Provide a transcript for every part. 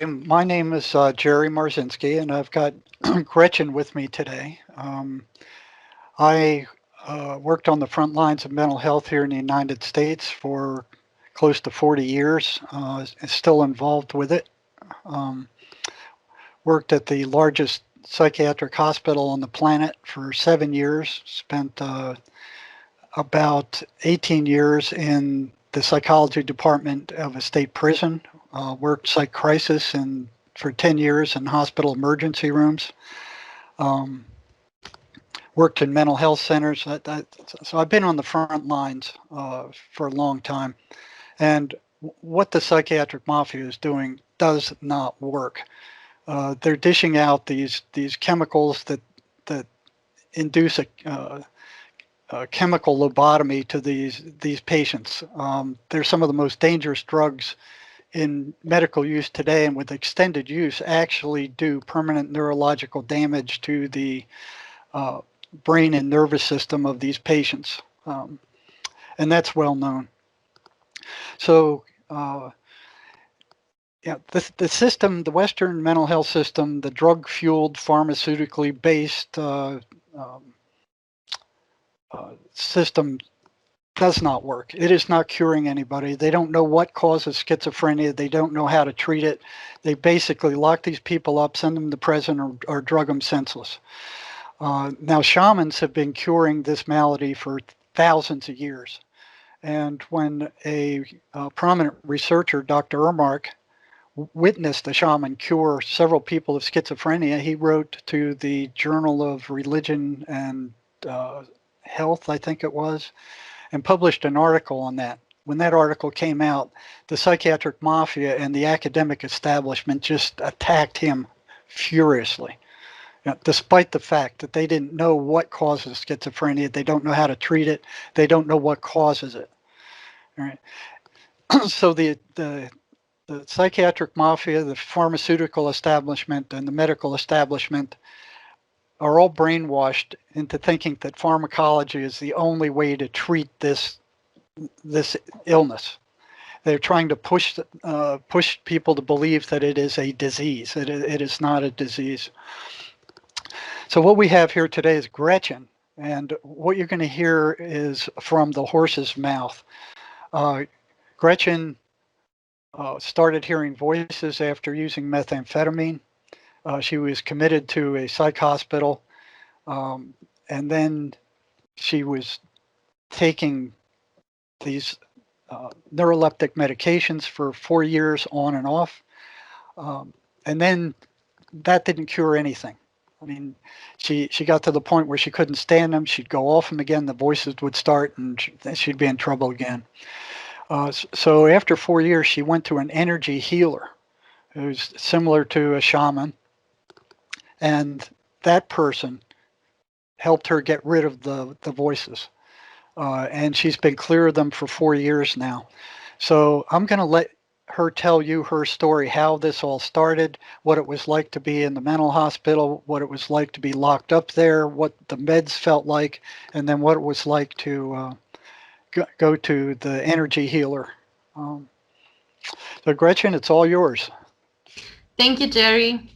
My name is Jerry Marzinski, and I've got Gretchen with me today. I worked on the front lines of mental health here in the United States for close to 40 years, still involved with it. Um, Worked at the largest psychiatric hospital on the planet for 7 years, spent about 18 years in the psychology department of a state prison, worked psych crisis for 10 years in hospital emergency rooms, um, worked in mental health centers. So I've been on the front lines for a long time. And what the psychiatric mafia is doing does not work. They're dishing out these chemicals that induce a chemical lobotomy to these patients. They're some of the most dangerous drugs in medical use today, and with extended use, actually do permanent neurological damage to the uh, brain and nervous system of these patients, and that's well known. So. Yeah, the system, the Western mental health system, the drug-fueled, pharmaceutically based system does not work. It is not curing anybody. They don't know what causes schizophrenia. They don't know how to treat it. They basically lock these people up, send them to prison, or drug them senseless. Now, shamans have been curing this malady for thousands of years. And when a prominent researcher, Dr. Ermark, witnessed a shaman cure several people of schizophrenia, he wrote to the Journal of Religion and Health, I think it was, and published an article on that. When that article came out, the psychiatric mafia and the academic establishment just attacked him furiously. Despite the fact that they didn't know what causes schizophrenia, they don't know how to treat it, they don't know what causes it. All right. So the psychiatric mafia, the pharmaceutical establishment, and the medical establishment are all brainwashed into thinking that pharmacology is the only way to treat this illness. They're trying to push people to believe that it is a disease. It is not a disease. So what we have here today is Gretchen, and what you're going to hear is from the horse's mouth. Gretchen started hearing voices after using methamphetamine. She was committed to a psych hospital, and then she was taking these neuroleptic medications for 4 years on and off. And then that didn't cure anything. I mean, she got to the point where she couldn't stand them. She'd go off them again. The voices would start, and she'd be in trouble again. So after 4 years, she went to an energy healer who's similar to a shaman, and that person helped her get rid of the voices. And she's been clear of them for 4 years now. So I'm going to let her tell you her story, how this all started, what it was like to be in the mental hospital, what it was like to be locked up there, what the meds felt like, and then what it was like to go to the energy healer. Um, so Gretchen, it's all yours. Thank you, Jerry.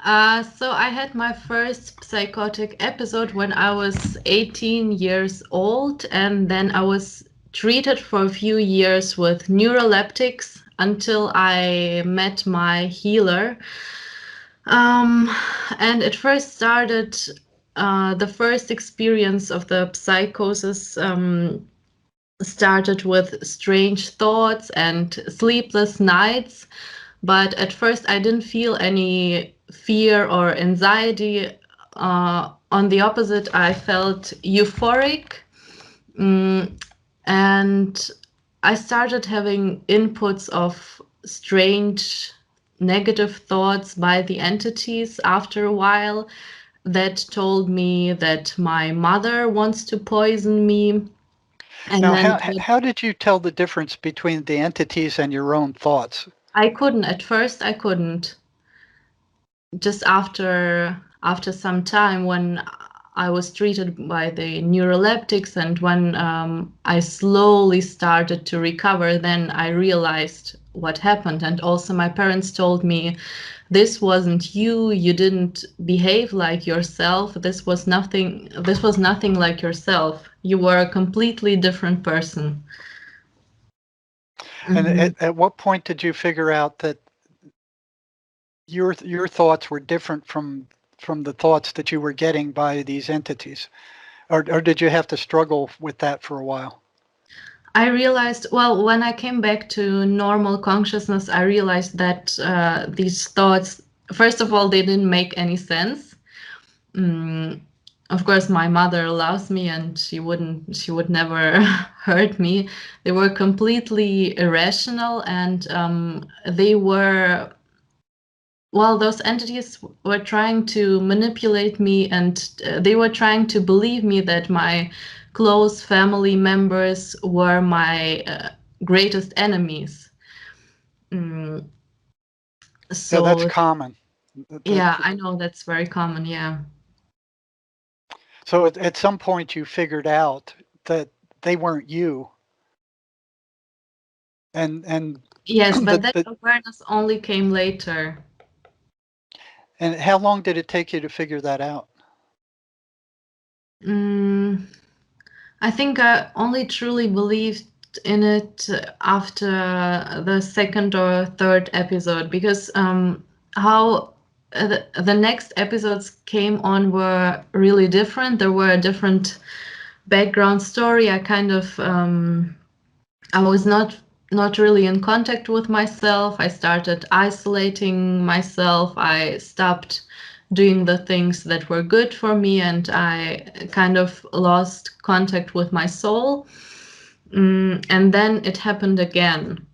So I had my first psychotic episode when I was 18 years old, and then I was treated for a few years with neuroleptics until I met my healer. And it first started, the first experience of the psychosis started with strange thoughts and sleepless nights. But at first, I didn't feel any fear or anxiety. On the opposite, I felt euphoric. And I started having inputs of strange negative thoughts by the entities after a while that told me that my mother wants to poison me. And Now, then how did you tell the difference between the entities and your own thoughts? I couldn't, at first, I couldn't. Just after some time, when I was treated by the neuroleptics, and when I slowly started to recover, then I realized what happened. And also my parents told me, this wasn't you, you didn't behave like yourself, this was nothing like yourself, you were a completely different person. And at what point did you figure out that your thoughts were different from the thoughts that you were getting by these entities? Or did you have to struggle with that for a while? I realized, well, when I came back to normal consciousness, I realized that these thoughts, first of all, they didn't make any sense. Of course, my mother loves me and she would never hurt me. They were completely irrational, and they were, well, those entities were trying to manipulate me, and they were trying to believe me that my close family members were my greatest enemies. Yeah, that's So common. yeah, I know that's very common. Yeah. So at some point you figured out that they weren't you, and Yes, but that the awareness only came later. and how long did it take you to figure that out? I think I only truly believed in it after the second or third episode, because how the next episodes came on were really different. There were a different background story. I kind of I was not really in contact with myself. I started isolating myself. I stopped doing the things that were good for me, and I kind of lost contact with my soul. And then it happened again.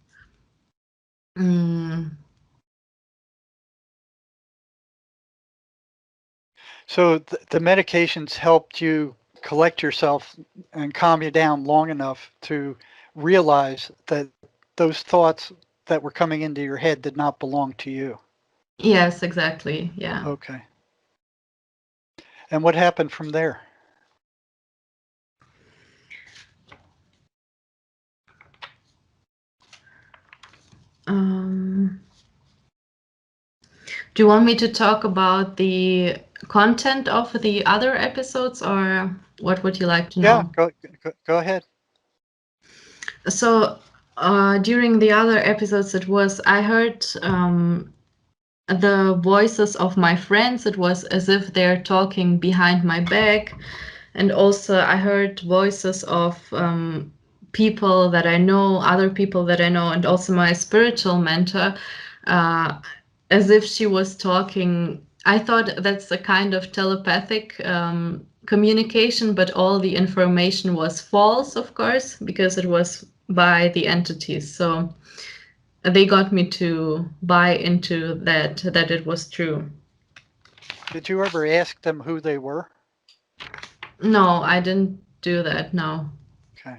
So the medications helped you collect yourself and calm you down long enough to realize that those thoughts that were coming into your head did not belong to you. Yes, exactly. Yeah. Okay. And what happened from there? Do you want me to talk about the content of the other episodes, or what would you like to Yeah, know? go ahead. So during the other episodes, I heard the voices of my friends. It was as if they're talking behind my back. And also I heard voices of people that I know, other people that I know, and also my spiritual mentor, as if she was talking. I thought that's a kind of telepathic communication, but all the information was false, of course, because it was by the entities. So they got me to buy into that it was true. Did you ever ask them who they were? No, I didn't do that. No. Okay.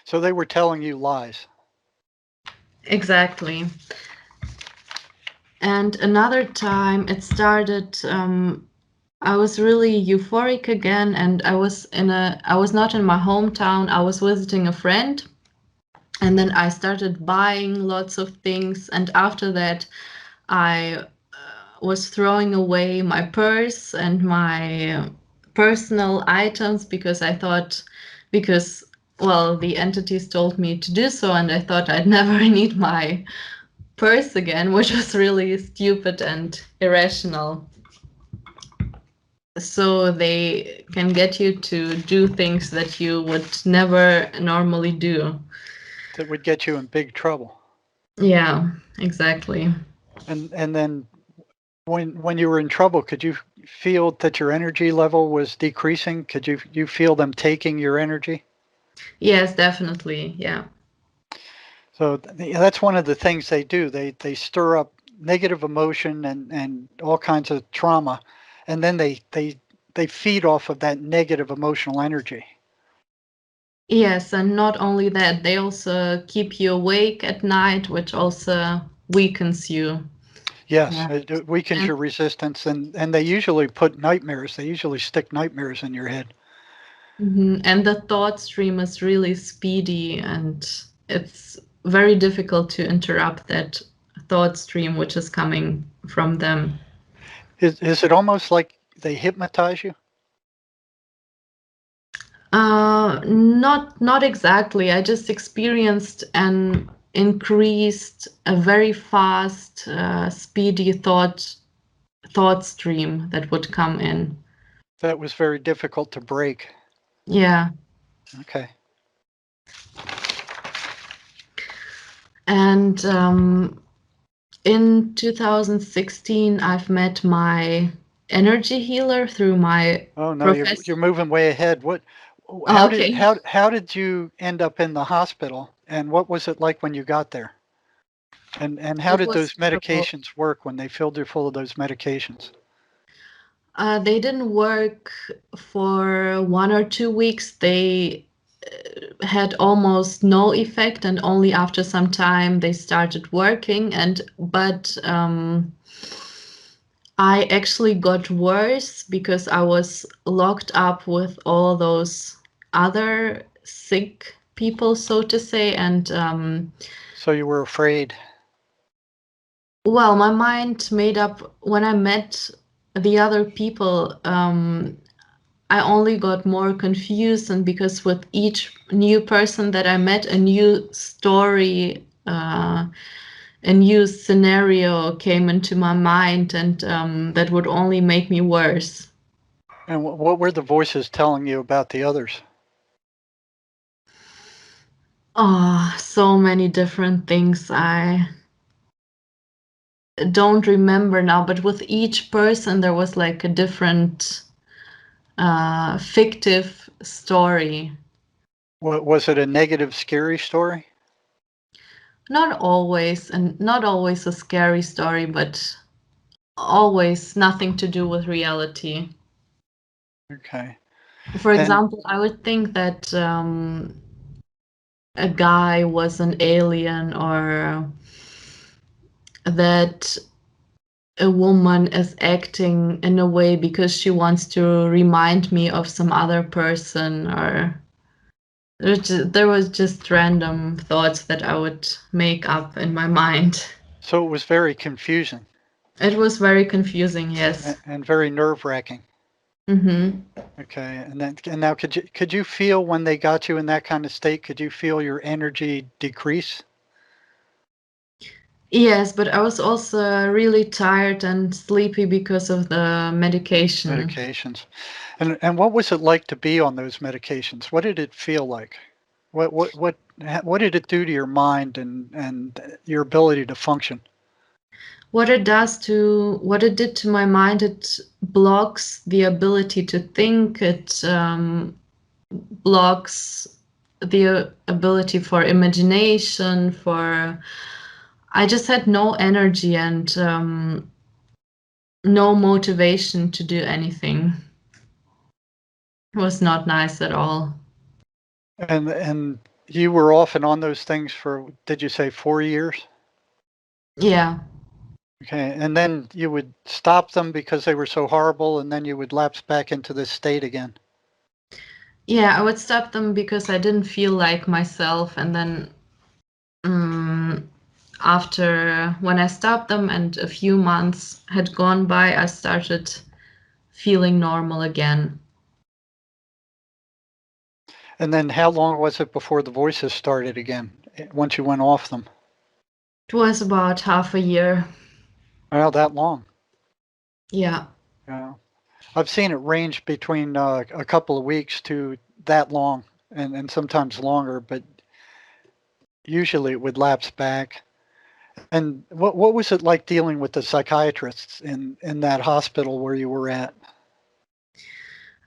So they were telling you lies. Exactly. And another time it started, I was really euphoric again, and I was not in my hometown. I was visiting a friend, and then I started buying lots of things, and after that I was throwing away my purse and my personal items, because I thought, because, well, the entities told me to do so, and I thought I'd never need my purse again, which was really stupid and irrational. So they can get you to do things that you would never normally do. That would get you in big trouble. Yeah, exactly. And then when you were in trouble, could you feel that your energy level was decreasing? Could you feel them taking your energy? Yes, definitely. Yeah. So that's one of the things they do. They stir up negative emotion and all kinds of trauma, and then they feed off of that negative emotional energy. Yes, and not only that, they also keep you awake at night, which also weakens you. Yes, Yeah. it weakens And your resistance, and they usually put nightmares. They usually stick nightmares in your head. and the thought stream is really speedy, and it's very difficult to interrupt that thought stream which is coming from them. Is it almost like they hypnotize you? Not exactly. I just experienced an increased, a very fast, speedy thought stream that would come in. That was very difficult to break. Yeah. Okay. And in 2016, I've met my energy healer through my Oh no, professor. you're moving way ahead. What? Oh, okay. How did you end up in the hospital? And what was it like when you got there? And how It did was those terrible. medications work when they filled you full of those medications? They didn't work for 1 or 2 weeks. They had almost no effect, and only after some time they started working. But I actually got worse because I was locked up with all those other sick people, so to say. And So you were afraid. well, my mind made up when I met the other people. I only got more confused, and because with each new person that I met, a new story, a new scenario came into my mind, and that would only make me worse. And what were the voices telling you about the others? Oh, so many different things. I don't remember now, but with each person, there was like a different fictive story. What, was it a negative, scary story? Not always, and not always a scary story, but always nothing to do with reality. Okay. For And example, I would think that a guy was an alien, or that a woman is acting in a way because she wants to remind me of some other person, or there was just random thoughts that I would make up in my mind. so it was very confusing It was very confusing, yes. and very nerve-wracking. hmm Okay. And now could you feel when they got you in that kind of state, could you feel your energy decrease? Yes, but I was also really tired and sleepy because of the medication. Medications. And what was it like to be on those medications? What did it feel like? What did it do to your mind and your ability to function? What it did to my mind, it blocks the ability to think. It blocks the ability for imagination. For I just had no energy and no motivation to do anything. It was not nice at all. And you were off and on those things for, did you say 4 years? Yeah. Okay. And then you would stop them because they were so horrible, and then you would lapse back into this state again. Yeah, I would stop them because I didn't feel like myself. And then um, after when I stopped them and a few months had gone by, I started feeling normal again. And then how long was it before the voices started again once you went off them? It was about half a year. Well, that long. Yeah. Yeah. I've seen it range between a couple of weeks to that long, and sometimes longer, but usually it would lapse back. And what was it like dealing with the psychiatrists in that hospital where you were at?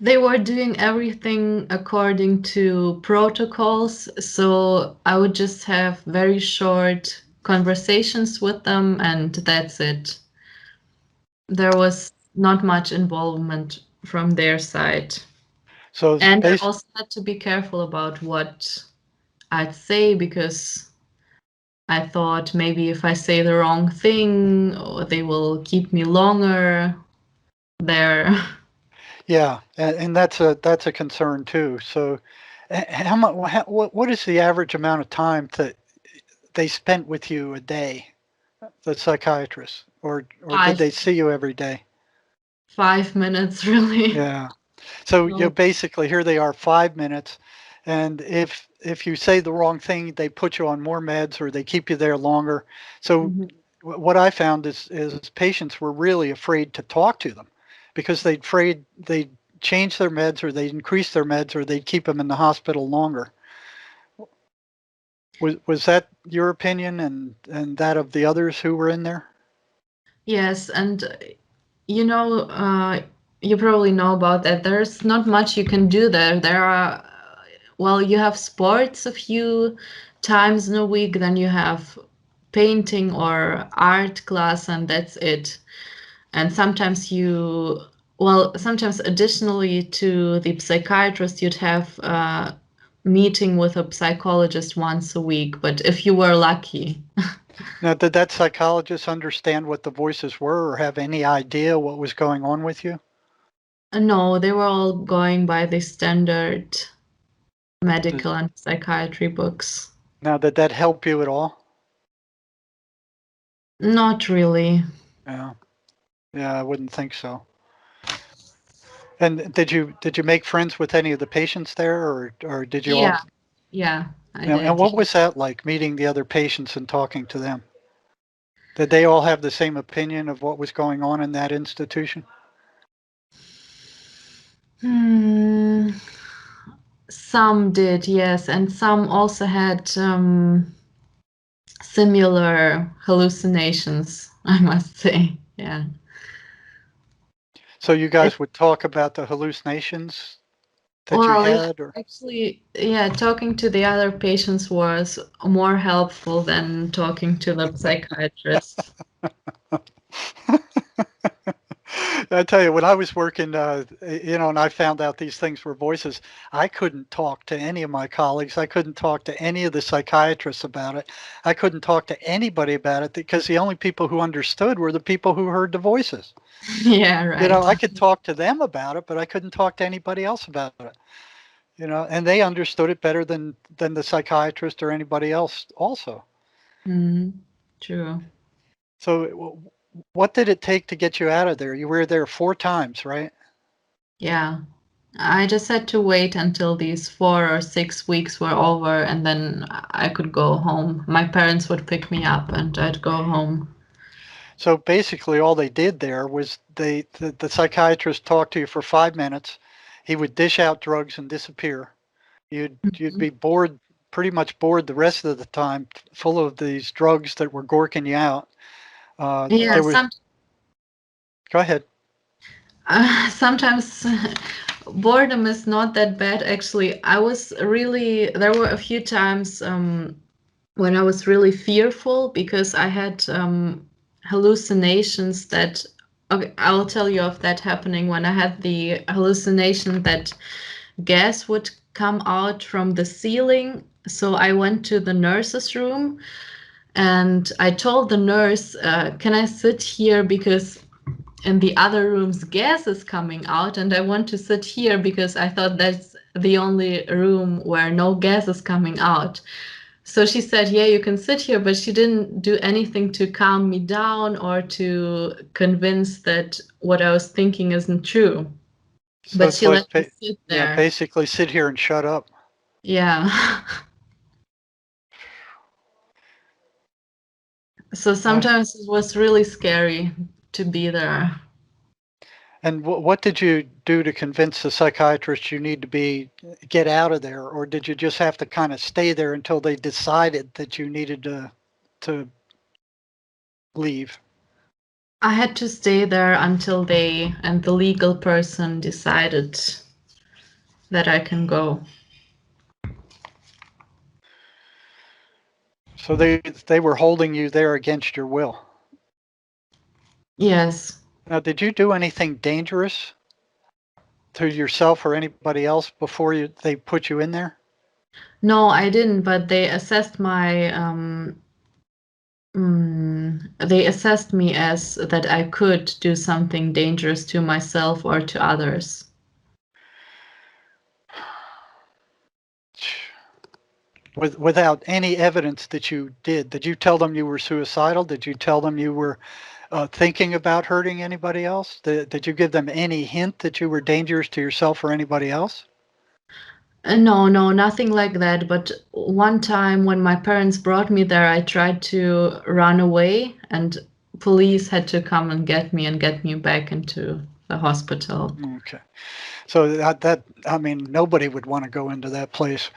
They were doing everything according to protocols, so I would just have very short conversations with them, and that's it. There was not much involvement from their side. So it's And I based also had to be careful about what I'd say, because I thought maybe if I say the wrong thing, they will keep me longer there. Yeah, and that's a concern too. So, how much? What is the average amount of time that they spent with you a day, the psychiatrist, or did Five, they see you every day? 5 minutes, really. Yeah. So you No. basically here they are 5 minutes, and if you say the wrong thing, they put you on more meds or they keep you there longer. So Mhm. what I found is patients were really afraid to talk to them because they'd afraid they'd change their meds or they'd increase their meds or they'd keep them in the hospital longer. Was that your opinion and that of the others who were in there? Yes, and you know, you probably know about that. There's not much you can do there. There are, well, you have sports a few times in a week, then you have painting or art class, and that's it. And sometimes sometimes additionally to the psychiatrist, you'd have a meeting with a psychologist once a week, but if you were lucky. Now, did that psychologist understand what the voices were or have any idea what was going on with you? No, they were all going by the standard Does, medical and psychiatry books. now, did that help you at all? Not really. Yeah, yeah, I wouldn't think so. And did you make friends with any of the patients there, or did you all? Yeah, yeah, I And did. what was that like, meeting the other patients and talking to them? Did they all have the same opinion of what was going on in that institution? Hmm, some did, yes, and some also had similar hallucinations, I must say. Yeah. So you It, guys would talk about the hallucinations that you well, yeah, had, or actually, yeah, talking to the other patients was more helpful than talking to the psychiatrist. I tell you, when I was working, and I found out these things were voices, I couldn't talk to any of my colleagues. I couldn't talk to any of the psychiatrists about it. I couldn't talk to anybody about it because the only people who understood were the people who heard the voices. Yeah, right. I could talk to them about it, but I couldn't talk to anybody else about it. And they understood it better than the psychiatrist or anybody else also. Mm, true. So what did it take to get you out of there? You were there 4 times, right? Yeah. I just had to wait until these 4 or 6 weeks were over and then I could go home. My parents would pick me up and I'd go home. So basically, all they did there was the psychiatrist talked to you for 5 minutes. He would dish out drugs and disappear. You'd Mhm. be bored, pretty much bored the rest of the time, full of these drugs that were gorking you out. Yeah, There was Go ahead. sometimes boredom is not that bad, actually. There were a few times when I was really fearful because I had hallucinations that, okay, I'll tell you of that happening when I had the hallucination that gas would come out from the ceiling. So I went to the nurse's room and I told the nurse, can I sit here because in the other rooms gas is coming out and I want to sit here because I thought that's the only room where no gas is coming out. So she said, yeah, you can sit here, but she didn't do anything to calm me down or to convince that what I was thinking isn't true. So But it's she like, let me sit yeah, there. basically sit here and shut up. Yeah. So Uh, sometimes it was really scary to be there. and what did you do to convince the psychiatrist you need to get out of there, or did you just have to kind of stay there until they decided that you needed to leave? I had to stay there until they and the legal person decided that I can go. So they were holding you there against your will. Yes. Now, did you do anything dangerous to yourself or anybody else before they put you in there? No, I didn't, but they assessed my They assessed me as that I could do something dangerous to myself or to others. Without any evidence that you did you tell them you were suicidal? Did you tell them you were thinking about hurting anybody else? Did you give them any hint that you were dangerous to yourself or anybody else? No, no, nothing like that. But one time when my parents brought me there, I tried to run away, and police had to come and get me back into the hospital. Okay. So I mean, nobody would want to go into that place.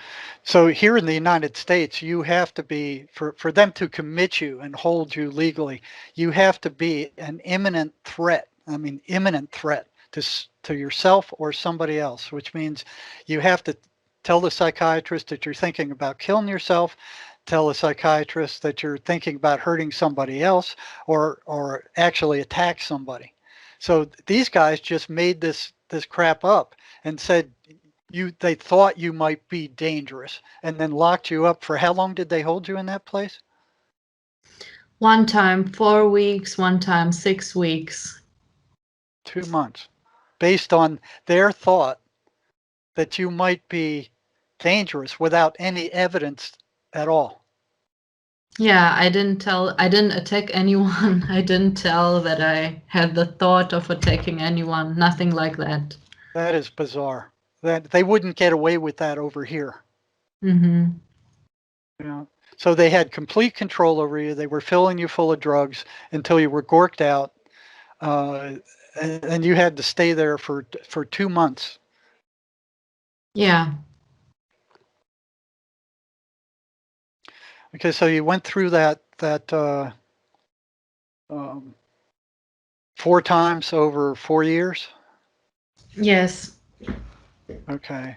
So here in the United States, you have to be, for them to commit you and hold you legally, you have to be an imminent threat. I mean, imminent threat to yourself or somebody else, which means you have to tell the psychiatrist that you're thinking about killing yourself, tell the psychiatrist that you're thinking about hurting somebody else, or actually attack somebody. So these guys just made this crap up and said they thought you might be dangerous and then locked you up for how long did they hold you in that place? One time 4 weeks, one time 6 weeks. 2 months. Based on their thought that you might be dangerous without any evidence at all. Yeah, I didn't attack anyone. I didn't tell that I had the thought of attacking anyone, nothing like that. That is bizarre. That they wouldn't get away with that over here. Mm-hmm. You know? So they had complete control over you. They were filling you full of drugs until you were gorked out, uh, and you had to stay there for 2 months. Yeah. Okay, so you went through that um, 4 times over 4 years. Yes. Okay,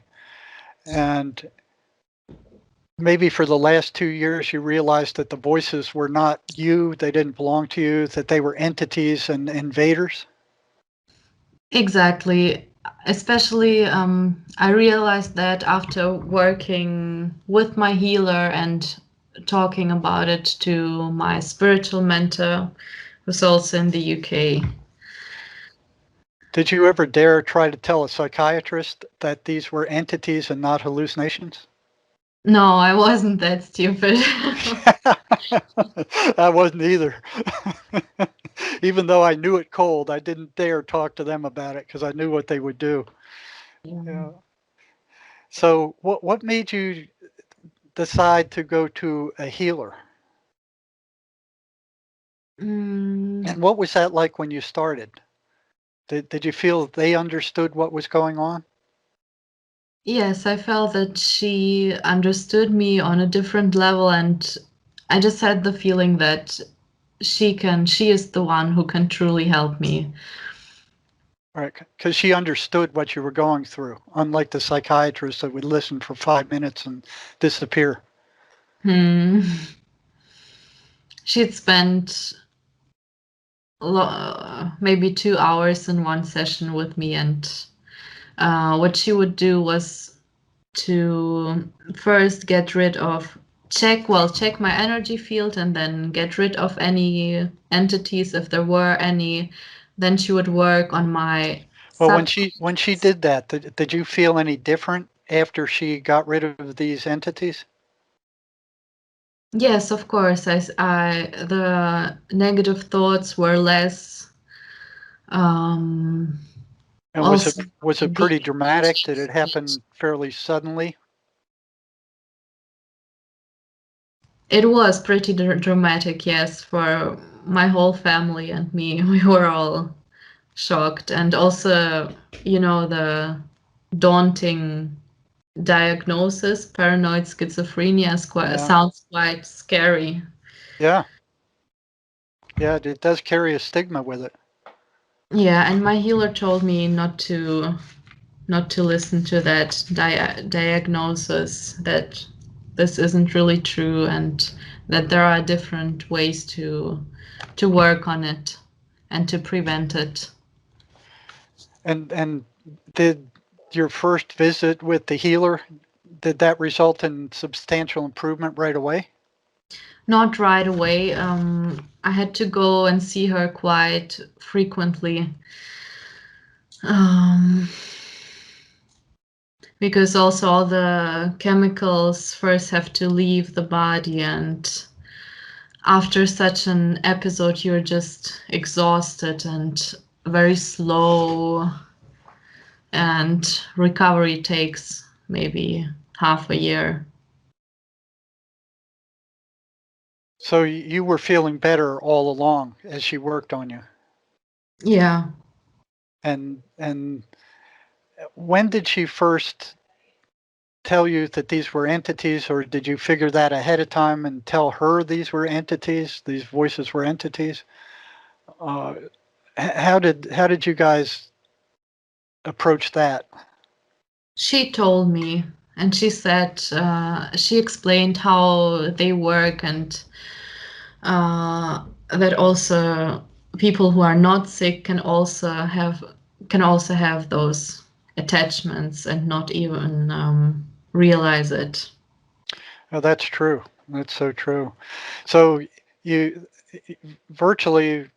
and maybe for the last 2 years, you realized that the voices were not you; they didn't belong to you; that they were entities and invaders. Exactly. Especially, I realized that after working with my healer and talking about it to my spiritual mentor, who's also in the UK. Did you ever dare try to tell a psychiatrist that these were entities and not hallucinations? No, I wasn't that stupid. I wasn't either. Even though I knew it cold, I didn't dare talk to them about it because I knew what they would do. Yeah. So what made you decide to go to a healer? Mm, And what was that like when you started? Did you feel they understood what was going on? yes, I felt that she understood me on a different level, and I just had the feeling that she is the one who can truly help me. Right, because she understood what you were going through, unlike the psychiatrist that would listen for 5 minutes and disappear. Hmm. She'd spent maybe 2 hours in one session with me, and what she would do was to first get rid of check my energy field and then get rid of any entities if there were any. Then she would work on my Well, sub. when she did that, did you feel any different after she got rid of these entities? Yes, of course. The negative thoughts were less. Um, And also, was it the pretty dramatic? Did it happen fairly suddenly? it was pretty dramatic. Yes, for my whole family and me, we were all shocked, and also, the daunting diagnosis, paranoid schizophrenia, Yeah, sounds quite scary. yeah, yeah. It does carry a stigma with it. Yeah, and my healer told me not to listen to that diagnosis, that this isn't really true, and that there are different ways to work on it and to prevent it. And did your first visit with the healer, did that result in substantial improvement right away? Not right away. I had to go and see her quite frequently. Because also all the chemicals first have to leave the body, and after such an episode you're just exhausted and very slow, and recovery takes maybe half a year. So you were feeling better all along as she worked on you. Yeah. And when did she first tell you that these were entities, or did you figure that ahead of time and tell her these were entities, these voices were entities? How did you guys approach that? She told me, and she said, she explained how they work, and that also people who are not sick can also have those attachments and not even realize it. Oh, that's true. That's so true. So you virtually,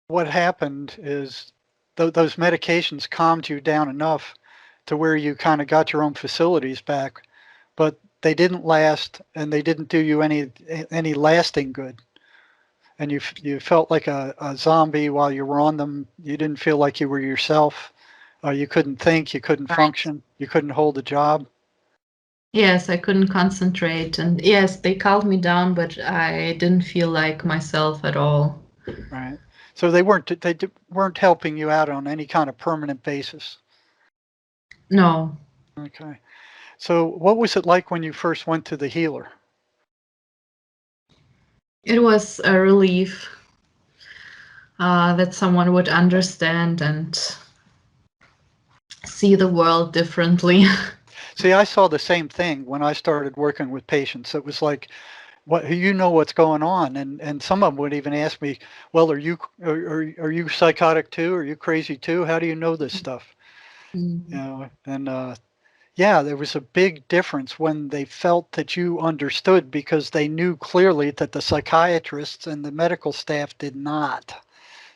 what happened is those medications calmed you down enough to where you kind of got your own facilities back, but they didn't last and they didn't do you any lasting good. And you felt like a zombie while you were on them. You didn't feel like you were yourself. You couldn't think, you couldn't Right. function, you couldn't hold a job. Yes, I couldn't concentrate, and yes, they calmed me down, but I didn't feel like myself at all. Right. So they weren't helping you out on any kind of permanent basis. No. Okay. So what was it like when you first went to the healer? It was a relief that someone would understand and see the world differently. See, I saw the same thing when I started working with patients. It was like, what you know what's going on, and some of them would even ask me, well, are you psychotic too? Are you crazy too? How do you know this stuff? You know, and yeah, there was a big difference when they felt that you understood, because they knew clearly that the psychiatrists and the medical staff did not.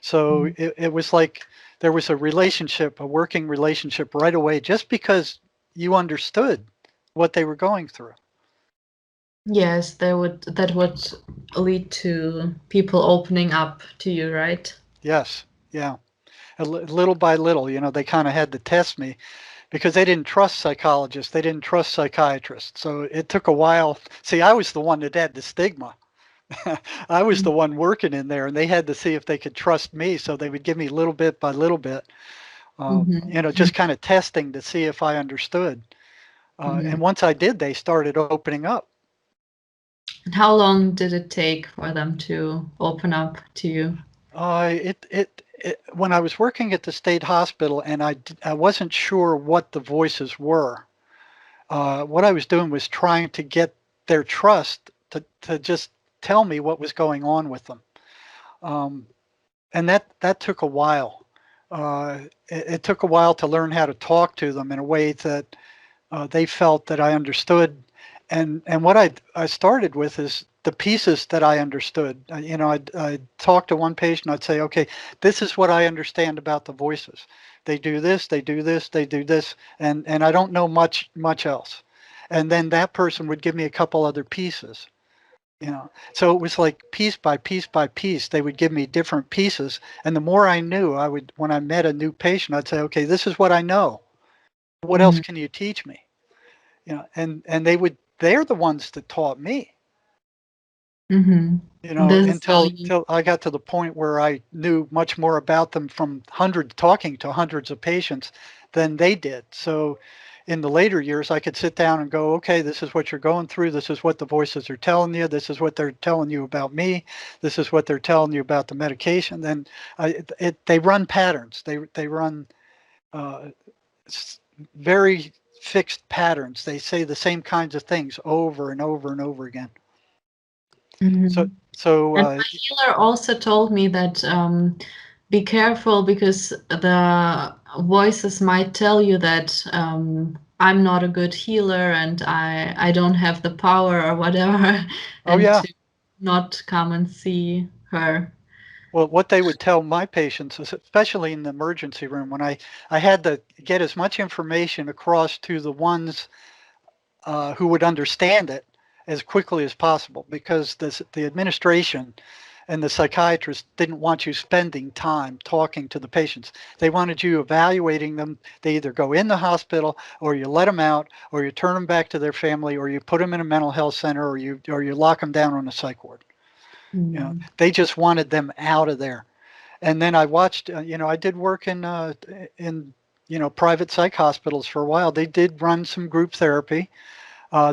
So it was like there was a relationship, a working relationship right away, just because you understood what they were going through. Yes, that would lead to people opening up to you, right? Yes, yeah. Little by little, they kind of had to test me, because they didn't trust psychologists, they didn't trust psychiatrists. So it took a while. See, I was the one that had the stigma. I was the one working in there, and they had to see if they could trust me. So they would give me little bit by little bit, just kind of testing to see if I understood. And once I did, they started opening up. And how long did it take for them to open up to you? When I was working at the state hospital, and I wasn't sure what the voices were. What I was doing was trying to get their trust to just tell me what was going on with them. And that took a while. It took a while to learn how to talk to them in a way that they felt that I understood. And what I started with is the pieces that I understood. I'd talk to one patient, I'd say, okay, this is what I understand about the voices. They do this, they do this, they do this, and I don't know much else. And then that person would give me a couple other pieces. So it was like piece by piece by piece, they would give me different pieces. And the more I knew, when I met a new patient, I'd say, okay, this is what I know. What else can you teach me? And they're the ones that taught me, This is how until I got to the point where I knew much more about them from talking to hundreds of patients than they did. So in the later years, I could sit down and go, okay, this is what you're going through. This is what the voices are telling you. This is what they're telling you about me. This is what they're telling you about the medication. Then they run patterns. They run uh, very fixed patterns. They say the same kinds of things over and over and over again. So, so And my healer also told me that be careful, because the voices might tell you that I'm not a good healer and I don't have the power or whatever, Oh, and yeah. to not come and see her. Well, what they would tell my patients, especially in the emergency room, when I had to get as much information across to the ones who would understand it as quickly as possible, because the administration and the psychiatrist didn't want you spending time talking to the patients. They wanted you evaluating them. They either go in the hospital, or you let them out, or you turn them back to their family, or you put them in a mental health center, or you lock them down on a psych ward. They just wanted them out of there. And then I watched, I did work in private psych hospitals for a while. They did run some group therapy.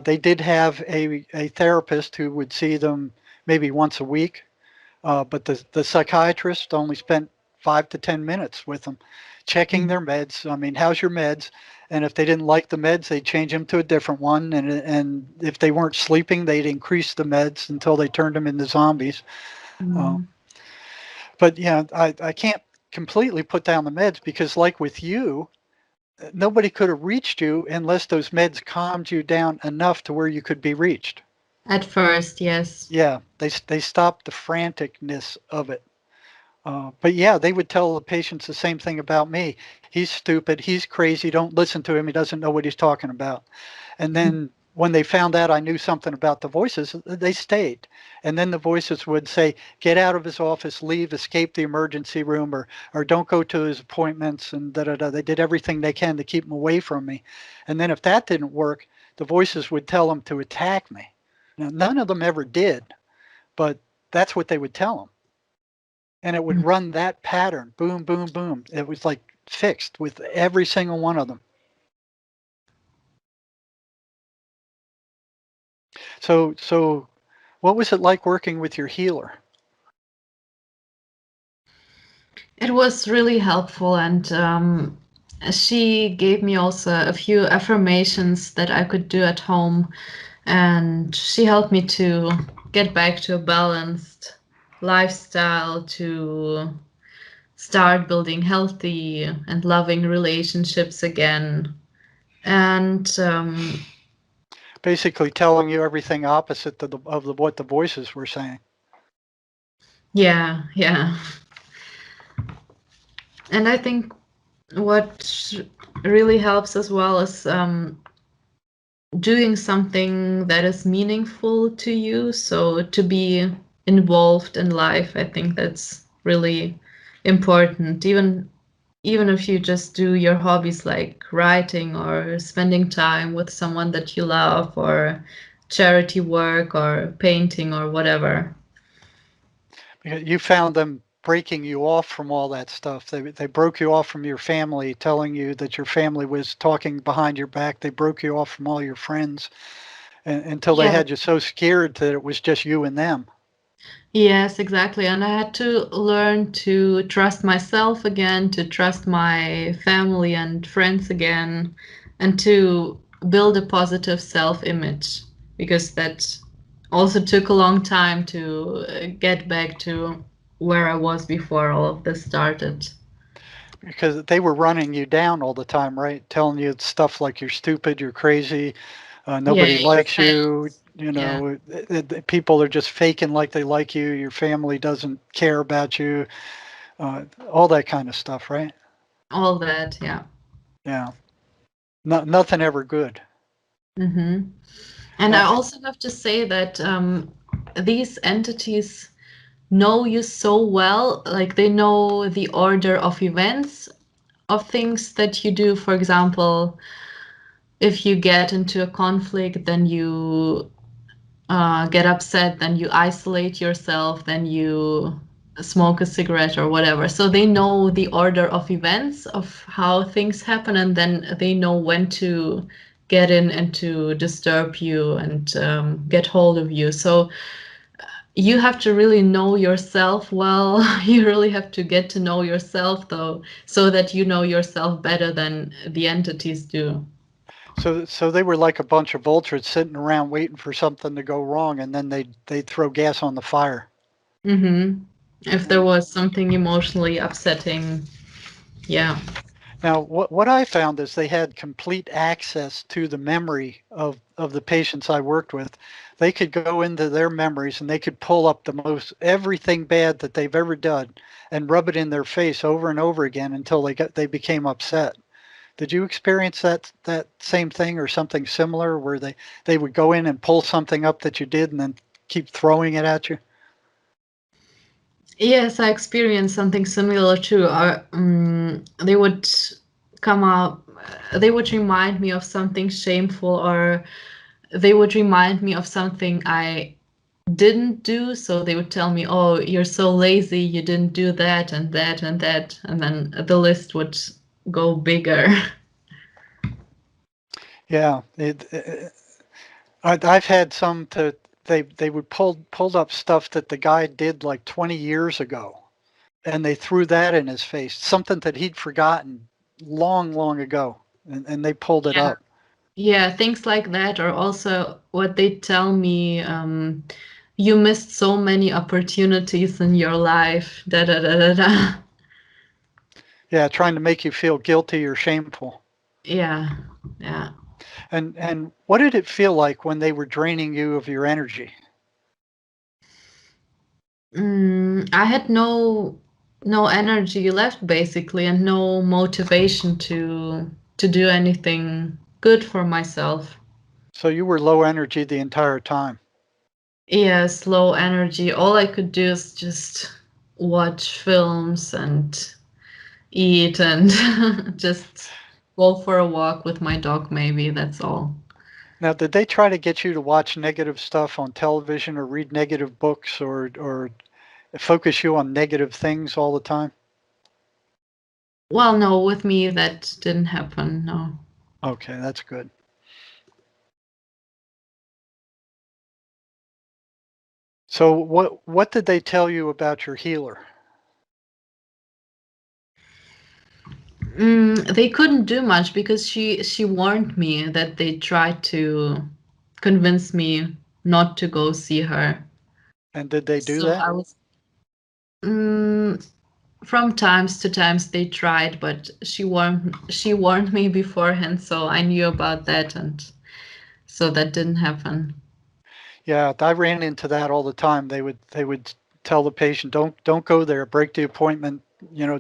They did have a therapist who would see them maybe once a week, but the psychiatrist only spent 5 to 10 minutes with them, checking their meds. I mean, how's your meds? And if they didn't like the meds, they'd change them to a different one. And if they weren't sleeping, they'd increase the meds until they turned them into zombies. Uh, but yeah, I can't completely put down the meds, because like with you, nobody could have reached you unless those meds calmed you down enough to where you could be reached. At first, yes. Yeah, they stopped the franticness of it. But yeah, they would tell the patients the same thing about me. He's stupid. He's crazy. Don't listen to him. He doesn't know what he's talking about. And then when they found out I knew something about the voices, they stayed. And then the voices would say, get out of his office, leave, escape the emergency room, or don't go to his appointments, and da da da. They did everything they can to keep him away from me. And then if that didn't work, the voices would tell them to attack me. Now, none of them ever did, but that's what they would tell them. And it would run that pattern, boom, boom, boom. It was like fixed with every single one of them. So what was it like working with your healer? It was really helpful, and she gave me also a few affirmations that I could do at home, and she helped me to get back to a balanced lifestyle, to start building healthy and loving relationships again. And Basically telling you everything opposite of what the voices were saying. yeah. And I think what really helps as well is doing something that is meaningful to you. So to be involved in life, I think that's really important. Even if you just do your hobbies like writing or spending time with someone that you love, or charity work or painting or whatever. You found them breaking you off from all that stuff. They broke you off from your family, telling you that your family was talking behind your back. They broke you off from all your friends, until they Yeah. had you so scared that it was just you and them. Yes, exactly. And I had to learn to trust myself again, to trust my family and friends again, and to build a positive self-image, because that also took a long time to get back to where I was before all of this started. Because they were running you down all the time, right? Telling you stuff like you're stupid, you're crazy, Yeah, nobody you're likes fat. you. Yeah, People are just faking like they like you. Your family doesn't care about you. All that kind of stuff, right? all that. Yeah. Yeah. Nothing ever good. Mm-hmm. And I Uh, also have to say that these entities know you so well, like they know the order of events of things that you do. For example, if you get into a conflict, then you get upset, then you isolate yourself, then you smoke a cigarette or whatever. So they know the order of events of how things happen, and then they know when to get in and to disturb you and get hold of you. So you have to really know yourself well. You really have to get to know yourself, though, so that you know yourself better than the entities do. so they were like a bunch of vultures sitting around waiting for something to go wrong, and then they'd throw gas on the fire. Mm-hmm. If Yeah. there was something emotionally upsetting, yeah. Now, what I found is they had complete access to the memory of the patients I worked with. They could go into their memories and they could pull up the most everything bad that they've ever done and rub it in their face over and over again until they became upset. Did you experience that same thing or something similar where they would go in and pull something up that you did and then keep throwing it at you? Yes, I experienced something similar too. They would come up, they would remind me of something shameful, or they would remind me of something I didn't do. So they would tell me, "Oh, you're so lazy, you didn't do that and that and that," and then the list would go bigger. Yeah, I've had some to they would pulled up stuff that the guy did like 20 years ago, and they threw that in his face, something that he'd forgotten long ago, and they pulled it Yeah. up. Yeah, things like that, or also what they tell me, you missed so many opportunities in your life, da da da da da. Yeah, trying to make you feel guilty or shameful. Yeah, yeah. And what did it feel like when they were draining you of your energy? I had no energy left basically, and no motivation to do anything good for myself. So you were low energy the entire time. Yes, low energy. All I could do is just watch films and eat and just go for a walk with my dog, maybe. That's all. Now, did they try to get you to watch negative stuff on television or read negative books or focus you on negative things all the time? Well, no, with me that didn't happen. No. Okay, that's good. So what did they tell you about your healer? They couldn't do much because she warned me that they tried to convince me not to go see her. And did they do So that? I was mm, from times to times they tried, but she warned me beforehand, so I knew about that, and so that didn't happen. Yeah, I ran into that all the time. They would tell the patient, don't go there, break the appointment,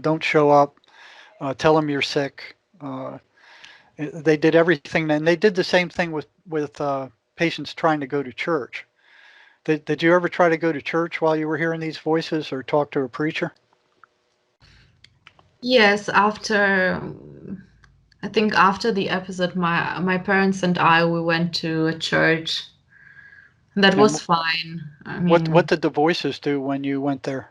don't show up, tell them you're sick. They did everything, and they did the same thing with patients trying to go to church. Did you ever try to go to church while you were hearing these voices or talk to a preacher? Yes, I think after the episode, my parents and I we went to a church. That And was fine. I what mean, did the voices do when you went there?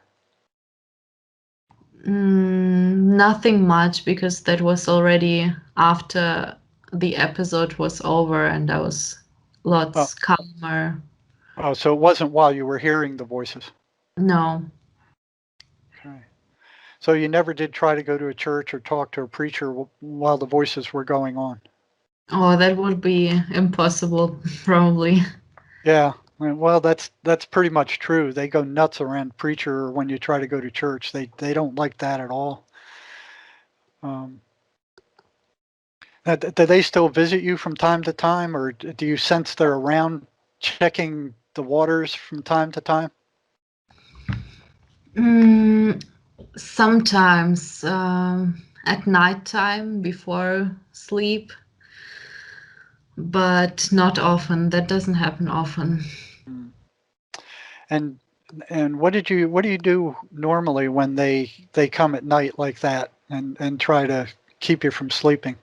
nothing much because that was already after the episode was over and I was Oh, lots calmer. oh, so it wasn't while you were hearing the voices. No. Okay. So you never did try to go to a church or talk to a preacher while the voices were going on. Oh, that would be impossible, probably. Yeah. Well, that's pretty much true. They go nuts around preacher or when you try to go to church. They don't like that at all. Um, do they still visit you from time to time, or do you sense they're around checking the waters from time to time? Mm, Sometimes at nighttime before sleep, but not often. That doesn't happen often. Mm. And what do you do normally when they come at night like that and try to keep you from sleeping?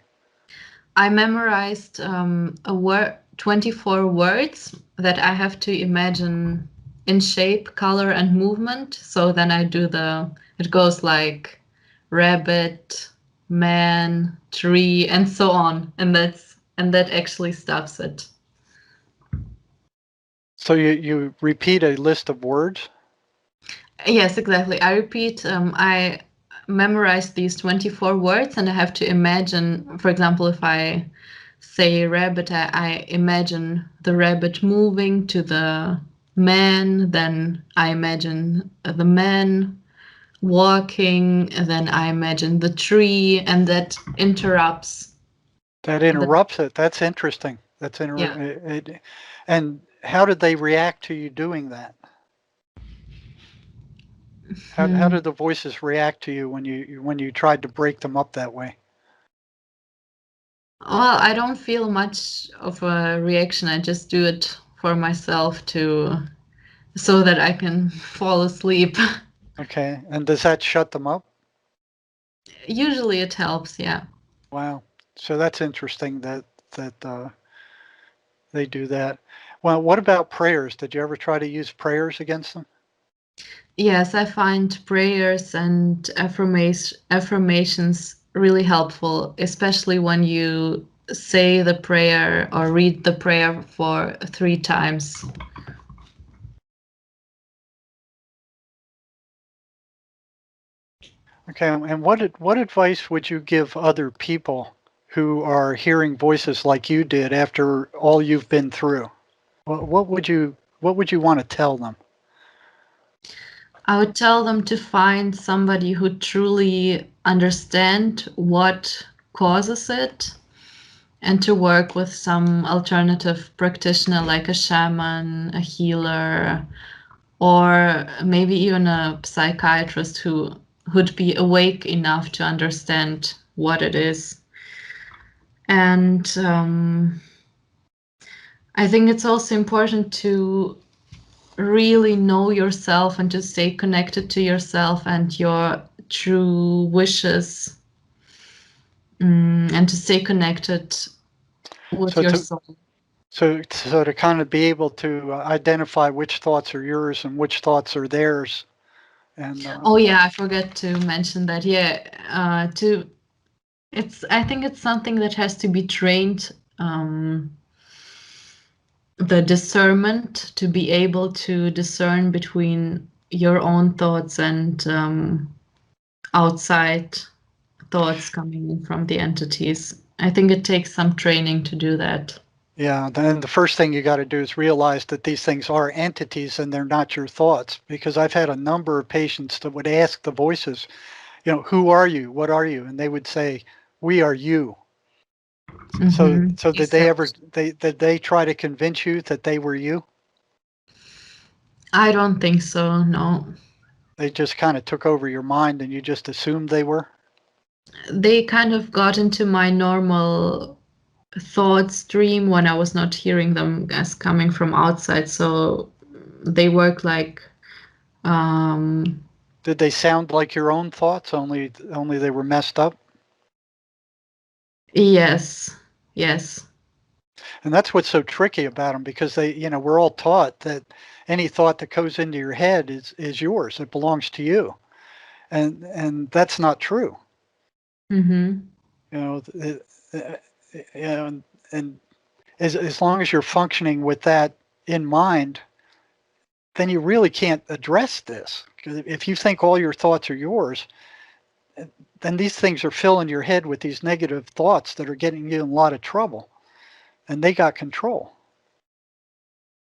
I memorized a word, 24 words that I have to imagine in shape, color, and movement. So then it goes like rabbit, man, tree, and so on. And that actually stops it. So you repeat a list of words? Yes, exactly. I repeat, I memorize these 24 words and I have to imagine, for example, if I say rabbit, I imagine the rabbit moving to the man, then I imagine the man walking, and then I imagine the tree, and that interrupts. That interrupts it. That's interesting. Yeah. And how did they react to you doing that? How Hmm. did the voices react to you when you tried to break them up that way? Well, I don't feel much of a reaction. I just do it for myself so that I can fall asleep. Okay. And does that shut them up? Usually it helps, yeah. Wow. So that's interesting that they do that. Well, what about prayers? Did you ever try to use prayers against them? Yes, I find prayers and affirmations really helpful, especially when you say the prayer or read the prayer for 3 times. Okay. And what advice would you give other people who are hearing voices like you did after all you've been through? What would you want to tell them? I would tell them to find somebody who truly understand what causes it and to work with some alternative practitioner like a shaman, a healer, or maybe even a psychiatrist who would be awake enough to understand what it is. And I think it's also important to really know yourself and to stay connected to yourself and your true wishes, and to stay connected with So your to soul. so to kind of be able to identify which thoughts are yours and which thoughts are theirs, and Oh yeah, I forgot to mention that. Yeah, to I think it's something that has to be trained. The discernment to be able to discern between your own thoughts and outside thoughts coming in from the entities. I think it takes some training to do that. yeah, then the first thing you got to do is realize that these things are entities and they're not your thoughts. Because I've had a number of patients that would ask the voices, who are you? What are you? And they would say, we are you. So Exactly. did they try to convince you that they were you? I don't think so, no. They just kind of took over your mind and you just assumed they were? They kind of got into my normal thought stream when I was not hearing them as coming from outside. So they work like, um, Did they sound like your own thoughts, only they were messed up? yes, yes. And that's what's so tricky about them because we're all taught that any thought that goes into your head is yours. It belongs to you. And that's not true. Mm-hmm. You know, and as long as you're functioning with that in mind, then you really can't address this. Because if you think all your thoughts are yours, then these things are filling your head with these negative thoughts that are getting you in a lot of trouble, and they got control.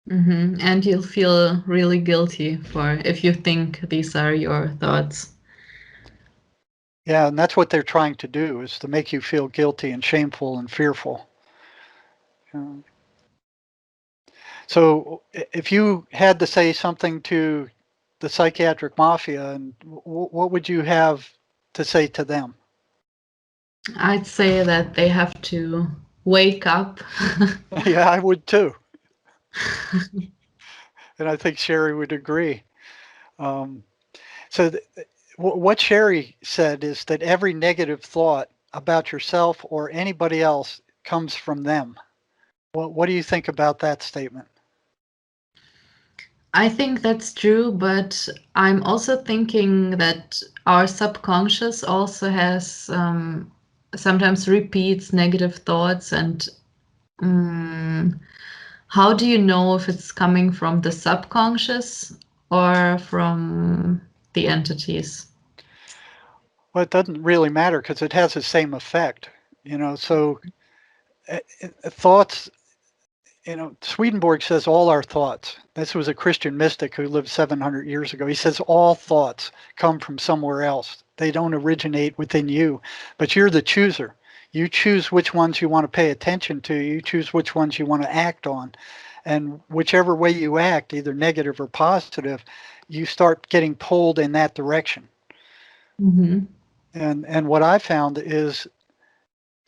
Mm-hmm. And you'll feel really guilty for if you think these are your thoughts. Yeah, and that's what they're trying to do is to make you feel guilty and shameful and fearful. Um, So if you had to say something to the psychiatric mafia, and what would you have to say to them? I'd say that they have to wake up. Yeah, I would too, and I think Sherry would agree. Um, so what Sherry said is that every negative thought about yourself or anybody else comes from them. What do you think about that statement? I think that's true, but I'm also thinking that our subconscious also has sometimes repeats negative thoughts. And um, how do you know if it's coming from the subconscious or from the entities? Well, it doesn't really matter because it has the same effect. So thoughts Swedenborg says all our thoughts. This was a Christian mystic who lived 700 years ago. He says all thoughts come from somewhere else. They don't originate within you, but you're the chooser. You choose which ones you want to pay attention to. You choose which ones you want to act on. And whichever way you act, either negative or positive, you start getting pulled in that direction. Mm-hmm. And what I found is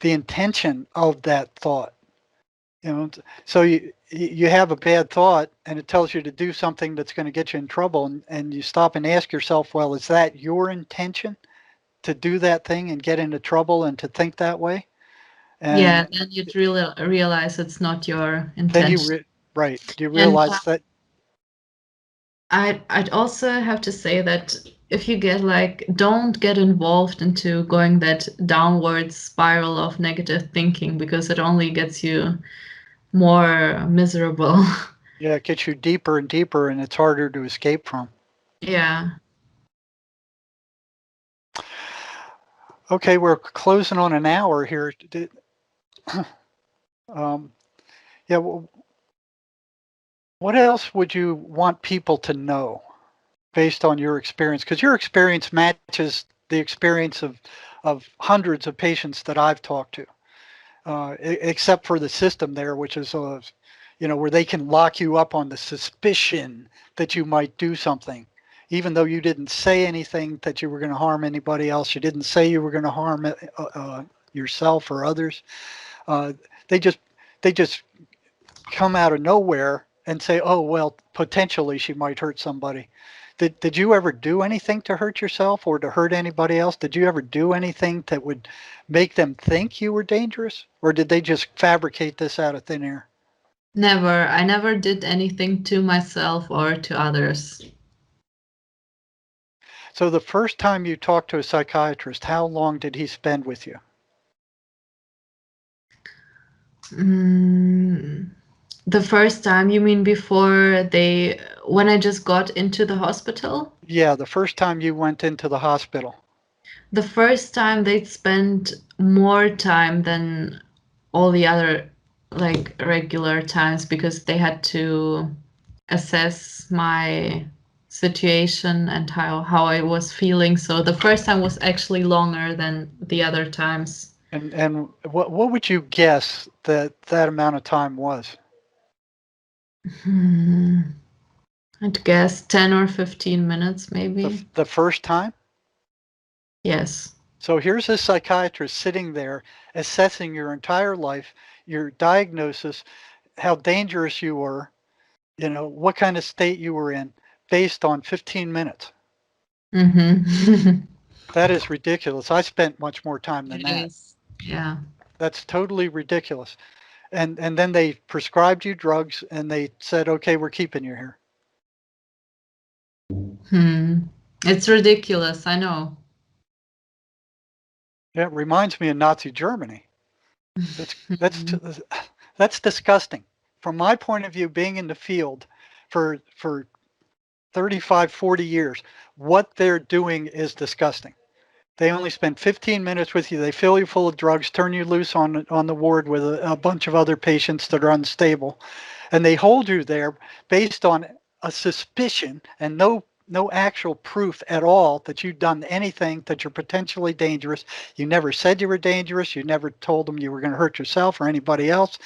the intention of that thought. So you have a bad thought and it tells you to do something that's going to get you in trouble, and you stop and ask yourself, well, is that your intention to do that thing and get into trouble and to think that way? And then you'd really realize it's not your then intention. you And realize that. I'd also have to say that if you don't get involved into going that downward spiral of negative thinking, because it only gets you more miserable. Yeah, it gets you deeper and deeper, and it's harder to escape from. Yeah. Okay, we're closing on an hour here. Yeah, what else would you want people to know based on your experience? Because your experience matches the experience of hundreds of patients that I've talked to, except for the system there, which is, where they can lock you up on the suspicion that you might do something. Even though you didn't say anything that you were going to harm anybody else, you didn't say you were going to harm yourself or others. They just come out of nowhere and say, "Oh, well, potentially she might hurt somebody." Did you ever do anything to hurt yourself or to hurt anybody else? Did you ever do anything that would make them think you were dangerous, or did they just fabricate this out of thin air? Never. I never did anything to myself or to others. So the first time you talked to a psychiatrist, how long did he spend with you? The first time, you mean when I just got into the hospital? Yeah, the first time you went into the hospital. The first time they'd spend more time than all the other regular times, because they had to assess my situation and how I was feeling. So the first time was actually longer than the other times. And what would you guess that amount of time was? I'd guess 10 or 15 minutes, maybe. The first time? Yes. So here's a psychiatrist sitting there assessing your entire life, your diagnosis, how dangerous you were, what kind of state you were in, based on 15 minutes. Mm-hmm. That is ridiculous. I spent much more time than It that. is. Yeah. That's totally ridiculous. And then they prescribed you drugs and they said, okay, we're keeping you here. It's ridiculous, I know. Yeah, it reminds me of Nazi Germany. That's disgusting. From my point of view, being in the field for 35, 40 years, what they're doing is disgusting. They only spend 15 minutes with you. They fill you full of drugs, turn you loose on the ward with a bunch of other patients that are unstable, and they hold you there based on a suspicion and no actual proof at all that you've done anything, that you're potentially dangerous. You never said you were dangerous. You never told them you were going to hurt yourself or anybody else.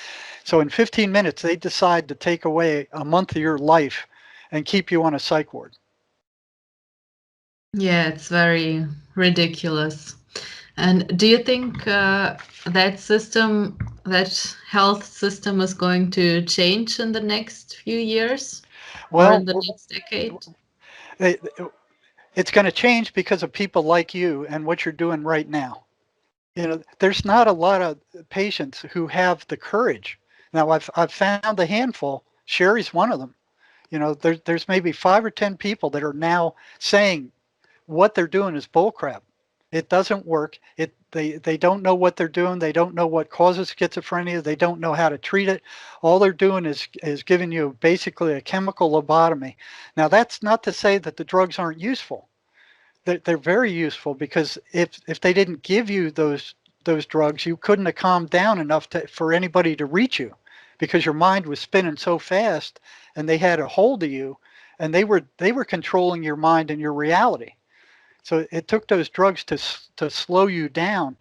So in 15 minutes, they decide to take away a month of your life and keep you on a psych ward. Yeah, it's very ridiculous. And do you think that health system is going to change in the next few years or in the next decade? It's going to change because of people like you and what you're doing right now. There's not a lot of patients who have the courage. Now, I've found a handful. Sherry's one of them. There's maybe 5 or 10 people that are now saying what they're doing is bullcrap. It doesn't work. They don't know what they're doing. They don't know what causes schizophrenia. They don't know how to treat it. All they're doing is giving you basically a chemical lobotomy. Now, that's not to say that the drugs aren't useful. They're very useful, because if they didn't give you those drugs, you couldn't have calmed down enough for anybody to reach you. because your mind was spinning so fast, and they had a hold of you, and they were controlling your mind and your reality. So it took those drugs to slow you down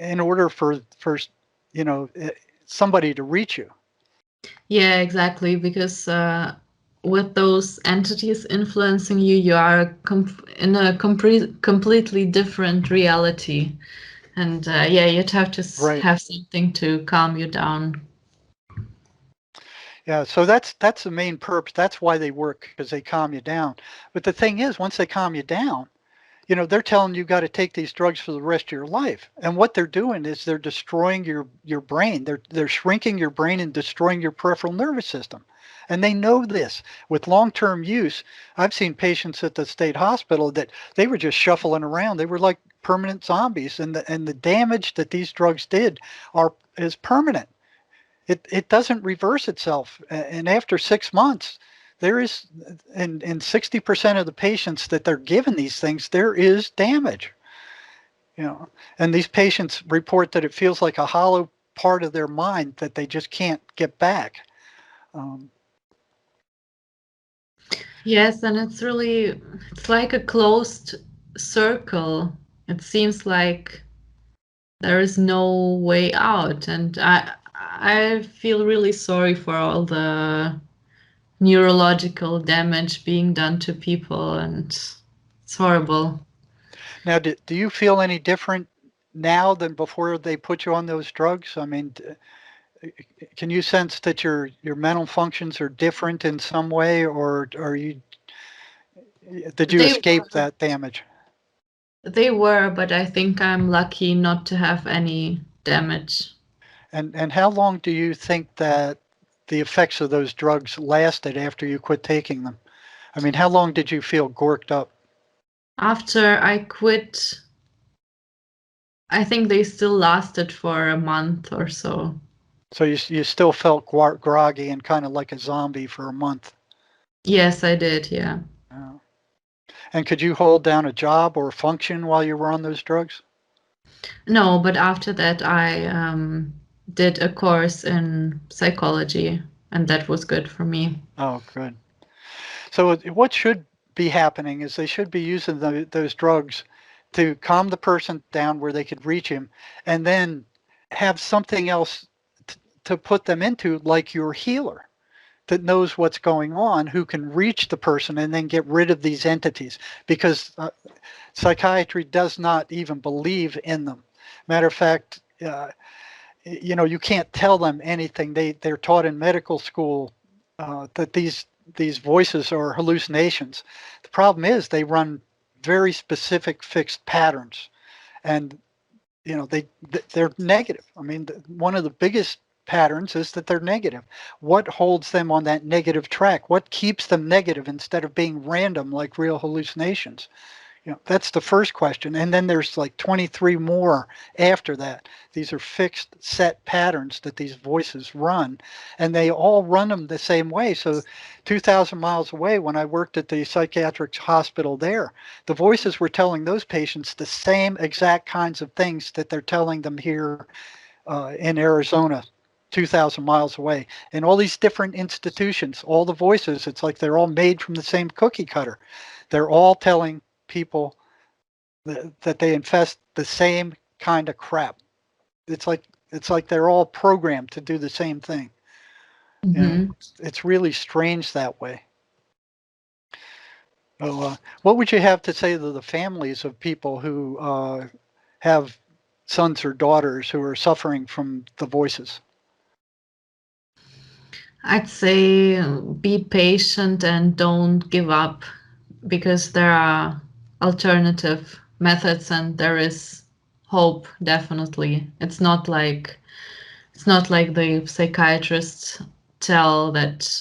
in order for you know somebody to reach you. Yeah, exactly. Because with those entities influencing you, you are in a completely different reality. And yeah, you'd have to Right. have something to calm you down. Yeah. So that's the main purpose. That's why they work, because they calm you down. But the thing is, once they calm you down, they're telling you got to take these drugs for the rest of your life. And what they're doing is they're destroying your brain. They're shrinking your brain and destroying your peripheral nervous system. And they know this. With long-term use, I've seen patients at the state hospital that they were just shuffling around. They were like permanent zombies, and the damage that these drugs did is permanent. It doesn't reverse itself. And after 6 months, there is, in 60% of the patients that they're given these things, there is damage. And these patients report that it feels like a hollow part of their mind that they just can't get back. Um, Yes, and it's like a closed circle. It seems like there is no way out, and I feel really sorry for all the neurological damage being done to people, and it's horrible. Now, do you feel any different now than before they put you on those drugs? I mean, can you sense that your mental functions are different in some way, or did you They escape that damage? they were, but I think I'm lucky not to have any damage. And how long do you think that the effects of those drugs lasted after you quit taking them? I mean, how long did you feel gorked up? After I quit, I think they still lasted for a month or so. So you still felt groggy and kind of like a zombie for a month. Yes, I did, yeah. Uh, and could you hold down a job or function while you were on those drugs? No, but after that, I did a course in psychology, and that was good for me. Oh, good. So what should be happening is they should be using those drugs to calm the person down where they could reach him, and then have something else to put them into, like your healer that knows what's going on, who can reach the person and then get rid of these entities, because psychiatry does not even believe in them. Matter of fact, you can't tell them anything. They're taught in medical school that these voices are hallucinations. The problem is they run very specific fixed patterns, and they're negative. I mean, one of the biggest patterns is that they're negative. What holds them on that negative track? What keeps them negative instead of being random like real hallucinations? That's the first question. And then there's like 23 more after that. These are fixed set patterns that these voices run, and they all run them the same way. So 2,000 miles away, when I worked at the psychiatric hospital there, the voices were telling those patients the same exact kinds of things that they're telling them here in Arizona, 2,000 miles away. And all these different institutions, all the voices, it's like they're all made from the same cookie cutter. They're all telling people that they infest the same kind of crap. It's like they're all programmed to do the same thing. You know, Hmm. it's really strange that way. So, what would you have to say to the families of people who have sons or daughters who are suffering from the voices? I'd say be patient and don't give up, because there are alternative methods and there is hope, definitely. It's not like the psychiatrists tell that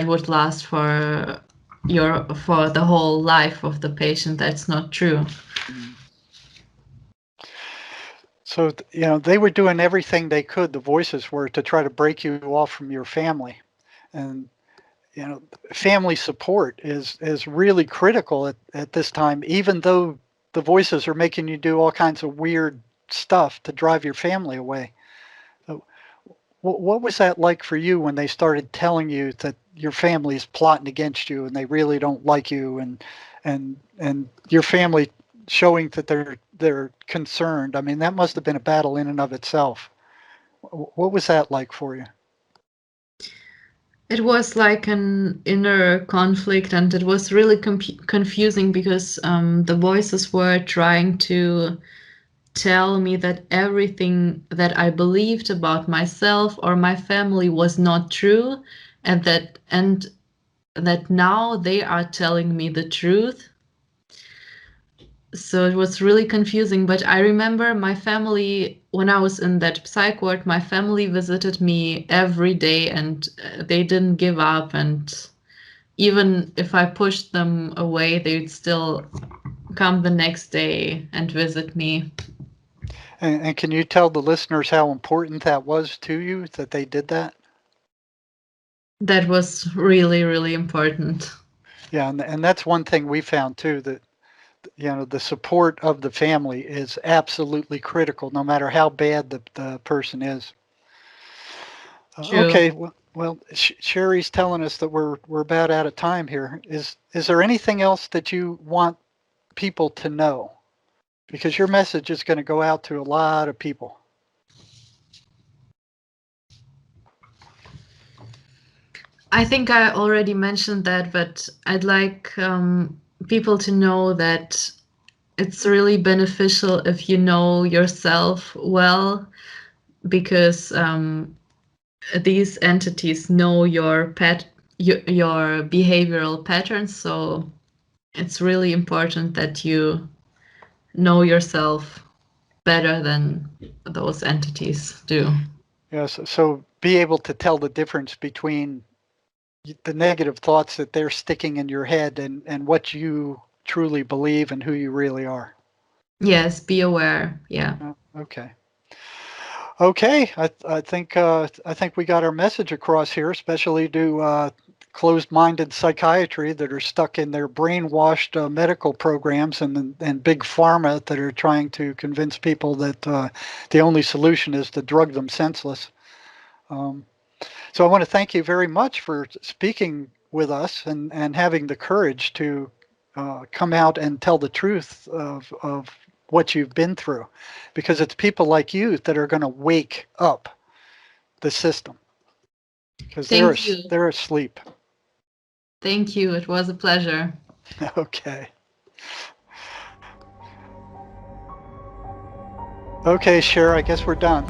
would last for the whole life of the patient. That's not true. Mm. So, they were doing everything they could, the voices were, to try to break you off from your family. And you know, family support is really critical at this time, even though the voices are making you do all kinds of weird stuff to drive your family away. So What was that like for you when they started telling you that your family is plotting against you and they really don't like you, and your family showing that they're concerned? I mean, that must have been a battle in and of itself. What was that like for you? It was like an inner conflict, and it was really confusing because the voices were trying to tell me that everything that I believed about myself or my family was not true, and that now they are telling me the truth. So it was really confusing. But I remember my family, when I was in that psych ward, my family visited me every day, and they didn't give up. And even if I pushed them away, they would still come the next day and visit me. And can you tell the listeners how important that was to you that they did that? That was really, really important. Yeah, and that's one thing we found too, that the support of the family is absolutely critical, no matter how bad the person is. True. Okay, well, Sherry's telling us that we're about out of time here. Is there anything else that you want people to know? Because your message is going to go out to a lot of people. I think I already mentioned that, but I'd like people to know that it's really beneficial if you know yourself well, because these entities know your behavioral patterns. So it's really important that you know yourself better than those entities do. Yes, so be able to tell the difference between the negative thoughts that they're sticking in your head and what you truly believe and who you really are. Yes, be aware. Yeah. Okay. Okay, I think we got our message across here, especially to closed-minded psychiatry that are stuck in their brainwashed medical programs and big pharma that are trying to convince people that the only solution is to drug them senseless. Um, so I want to thank you very much for speaking with us and having the courage to come out and tell the truth of what you've been through, because it's people like you that are going to wake up the system, because Thank you. they're asleep. Thank you. It was a pleasure. Okay. Okay, Cher, I guess we're done.